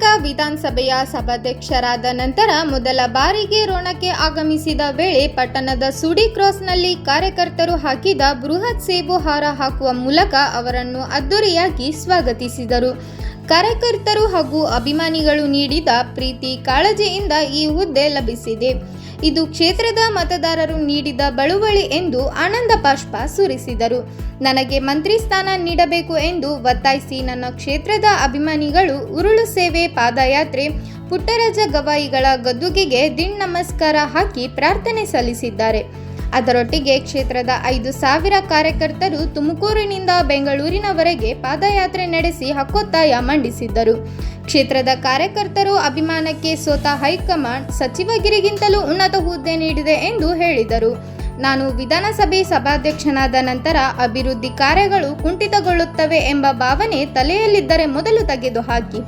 ಕರ್ನಾಟಕ ವಿಧಾನಸಭೆಯ ಸಭಾಧ್ಯಕ್ಷರಾದ ನಂತರ ಮೊದಲ ಬಾರಿಗೆ ರೋಣಕ್ಕೆ ಆಗಮಿಸಿದ ವೇಳೆ ಪಟ್ಟಣದ ಸುಡಿ ಕ್ರಾಸ್ನಲ್ಲಿ ಕಾರ್ಯಕರ್ತರು ಹಾಕಿದ ಬೃಹತ್ ಸೇಬು ಹಾರ ಹಾಕುವ ಮೂಲಕ ಅವರನ್ನು ಅದ್ದೂರಿಯಾಗಿ ಸ್ವಾಗತಿಸಿದರು. ಕಾರ್ಯಕರ್ತರು ಹಾಗೂ ಅಭಿಮಾನಿಗಳು ನೀಡಿದ ಪ್ರೀತಿ ಕಾಳಜಿಯಿಂದ ಈ ಹುದ್ದೆ ಲಭಿಸಿದೆ. ಇದು ಕ್ಷೇತ್ರದ ಮತದಾರರು ನೀಡಿದ ಬಳುವಳಿ ಎಂದು ಆನಂದ ಬಾಷ್ಪ ಸುರಿಸಿದರು. ನನಗೆ ಮಂತ್ರಿ ಸ್ಥಾನ ನೀಡಬೇಕು ಎಂದು ಒತ್ತಾಯಿಸಿ ನನ್ನ ಕ್ಷೇತ್ರದ ಅಭಿಮಾನಿಗಳು ಉರುಳು ಸೇವೆ ಪಾದಯಾತ್ರೆ ಪುಟ್ಟರಾಜ ಗವಾಯಿಗಳ ಗದ್ದುಗೆಗೆ ದಿಢ್ ನಮಸ್ಕಾರ ಹಾಕಿ ಪ್ರಾರ್ಥನೆ ಸಲ್ಲಿಸಿದ್ದಾರೆ. ಅದರೊಟ್ಟಿಗೆ ಕ್ಷೇತ್ರದ 5,000 ಕಾರ್ಯಕರ್ತರು ತುಮಕೂರಿನಿಂದ ಬೆಂಗಳೂರಿನವರೆಗೆ ಪಾದಯಾತ್ರೆ ನಡೆಸಿ ಹಕ್ಕೊತ್ತಾಯ ಮಂಡಿಸಿದ್ದರು. ಕ್ಷೇತ್ರದ ಕಾರ್ಯಕರ್ತರು ಅಭಿಮಾನಕ್ಕೆ ಸೋತ ಹೈಕಮಾಂಡ್ ಸಚಿವಗಿರಿಗಿಂತಲೂ ಉನ್ನತ ಹುದ್ದೆ ನೀಡಿದೆ ಎಂದು ಹೇಳಿದರು. ನಾನು ವಿಧಾನಸಭೆ ಸಭಾಧ್ಯಕ್ಷನಾದ ನಂತರ ಅಭಿವೃದ್ಧಿ ಕಾರ್ಯಗಳು ಕುಂಠಿತಗೊಳ್ಳುತ್ತವೆ ಎಂಬ ಭಾವನೆ ತಲೆಯಲ್ಲಿದ್ದರೆ ಮೊದಲು ತೆಗೆದುಹಾಕಿ.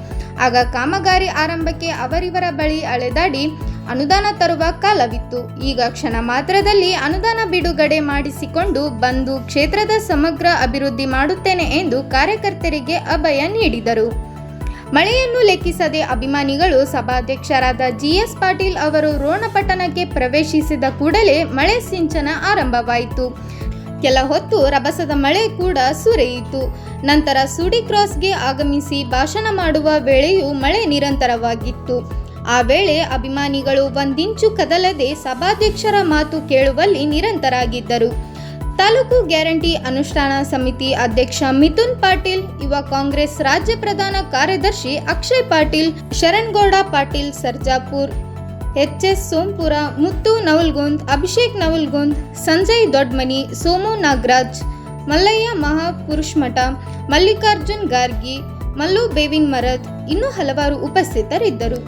ಆಗ ಕಾಮಗಾರಿ ಆರಂಭಕ್ಕೆ ಅವರಿವರ ಬಳಿ ಅಲೆದಾಡಿ ಅನುದಾನ ತರುವ ಕಾಲವಿತ್ತು. ಈಗ ಕ್ಷಣ ಮಾತ್ರದಲ್ಲಿ ಅನುದಾನ ಬಿಡುಗಡೆ ಮಾಡಿಸಿಕೊಂಡು ಬಂದು ಕ್ಷೇತ್ರದ ಸಮಗ್ರ ಅಭಿವೃದ್ಧಿ ಮಾಡುತ್ತೇನೆ ಎಂದು ಕಾರ್ಯಕರ್ತರಿಗೆ ಅಭಯ ನೀಡಿದರು. ಮಳೆಯನ್ನು ಲೆಕ್ಕಿಸದೆ ಅಭಿಮಾನಿಗಳು ಸಭಾಧ್ಯಕ್ಷರಾದ GS ಪಾಟೀಲ್ ಅವರು ರೋಣ ಪಟ್ಟಣಕ್ಕೆ ಪ್ರವೇಶಿಸಿದ ಕೂಡಲೇ ಮಳೆ ಸಿಂಚನ ಆರಂಭವಾಯಿತು. ಕೆಲ ಹೊತ್ತು ರಭಸದ ಮಳೆ ಕೂಡ ಸುರಿಯಿತು. ನಂತರ ಸುಡಿ ಕ್ರಾಸ್ಗೆ ಆಗಮಿಸಿ ಭಾಷಣ ಮಾಡುವ ವೇಳೆಯೂ ಮಳೆ ನಿರಂತರವಾಗಿತ್ತು. ಆ ವೇಳೆ ಅಭಿಮಾನಿಗಳು ಒಂದಿಂಚು ಕದಲದೆ ಸಭಾಧ್ಯಕ್ಷರ ಮಾತು ಕೇಳುವಲ್ಲಿ ನಿರಂತರಾಗಿದ್ದರು. ತಾಲೂಕು ಗ್ಯಾರಂಟಿ ಅನುಷ್ಠಾನ ಸಮಿತಿ ಅಧ್ಯಕ್ಷ ಮಿಥುನ್ ಪಾಟೀಲ್, ಯುವ ಕಾಂಗ್ರೆಸ್ ರಾಜ್ಯ ಪ್ರಧಾನ ಕಾರ್ಯದರ್ಶಿ ಅಕ್ಷಯ್ ಪಾಟೀಲ್, ಶರಣ್ಗೌಡ ಪಾಟೀಲ್ ಸರ್ಜಾಪುರ್, HS ಸೋಂಪುರ, ಮುತ್ತು ನವಲ್ಗುಂದ್, ಅಭಿಷೇಕ್ ನವಲ್ಗುಂದ್, ಸಂಜಯ್ ದೊಡ್ಮನಿ, ಸೋಮು ನಾಗರಾಜ್, ಮಲ್ಲಯ್ಯ ಮಹಾಪುರುಷಮಠ, ಮಲ್ಲಿಕಾರ್ಜುನ್ ಗಾರ್ಗಿ, ಮಲ್ಲು ಬೇವಿನ ಮರದ್ ಇನ್ನೂ ಹಲವಾರು ಉಪಸ್ಥಿತರಿದ್ದರು.